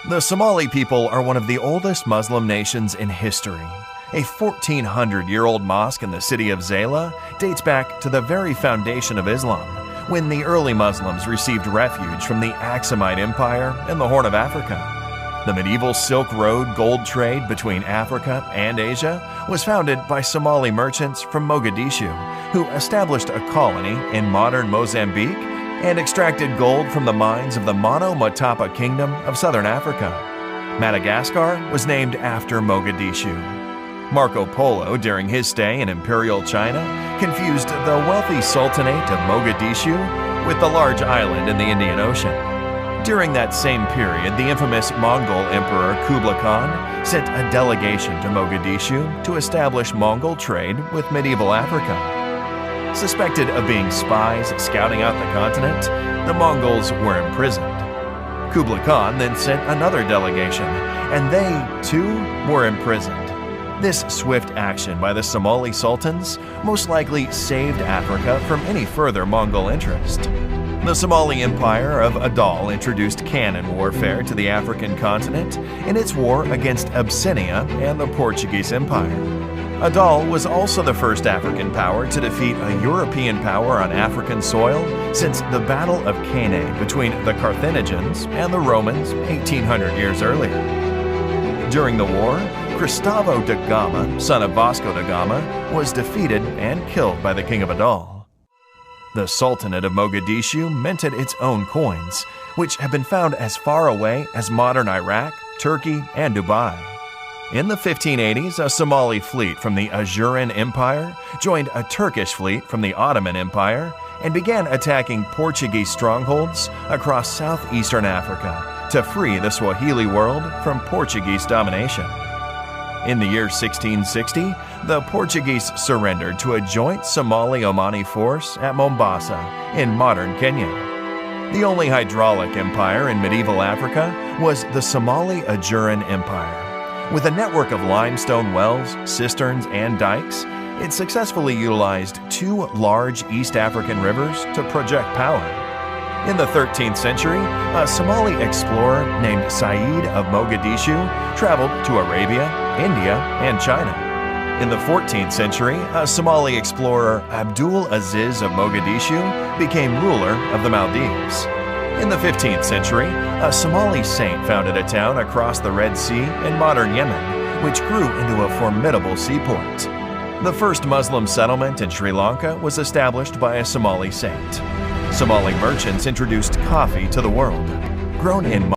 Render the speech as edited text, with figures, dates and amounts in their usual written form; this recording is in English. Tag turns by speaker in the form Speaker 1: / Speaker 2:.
Speaker 1: The Somali people are one of the oldest Muslim nations in history. A 1,400-year-old mosque in the city of Zayla dates back to the very foundation of Islam, when the early Muslims received refuge from the Aksumite Empire in the Horn of Africa. The medieval Silk Road gold trade between Africa and Asia was founded by Somali merchants from Mogadishu, who established a colony in modern Mozambique and extracted gold from the mines of the Mono Motapa Kingdom of southern Africa. Madagascar was named after Mogadishu. Marco Polo, during his stay in Imperial China, confused the wealthy Sultanate of Mogadishu with the large island in the Indian Ocean. During that same period, the infamous Mongol Emperor Kublai Khan sent a delegation to Mogadishu to establish Mongol trade with medieval Africa. Suspected of being spies scouting out the continent, the Mongols were imprisoned. Kublai Khan then sent another delegation, and they, too, were imprisoned. This swift action by the Somali sultans most likely saved Africa from any further Mongol interest. The Somali Empire of Adal introduced cannon warfare to the African continent in its war against Abyssinia and the Portuguese Empire. Adal was also the first African power to defeat a European power on African soil since the Battle of Cannae between the Carthaginians and the Romans 1,800 years earlier. During the war, Cristavo da Gama, son of Vasco da Gama, was defeated and killed by the king of Adal. The Sultanate of Mogadishu minted its own coins, which have been found as far away as modern Iraq, Turkey, and Dubai. In the 1580s, a Somali fleet from the Ajuran Empire joined a Turkish fleet from the Ottoman Empire and began attacking Portuguese strongholds across southeastern Africa to free the Swahili world from Portuguese domination. In the year 1660, the Portuguese surrendered to a joint Somali-Omani force at Mombasa in modern Kenya. The only hydraulic empire in medieval Africa was the Somali Ajuran Empire. With a network of limestone wells, cisterns, and dikes, it successfully utilized two large East African rivers to project power. In the 13th century, a Somali explorer named Said of Mogadishu traveled to Arabia, India, and China. In the 14th century, a Somali explorer Abdul Aziz of Mogadishu became ruler of the Maldives. In the 15th century, a Somali saint founded a town across the Red Sea in modern Yemen, which grew into a formidable seaport. The first Muslim settlement in Sri Lanka was established by a Somali saint. Somali merchants introduced coffee to the world. Grown in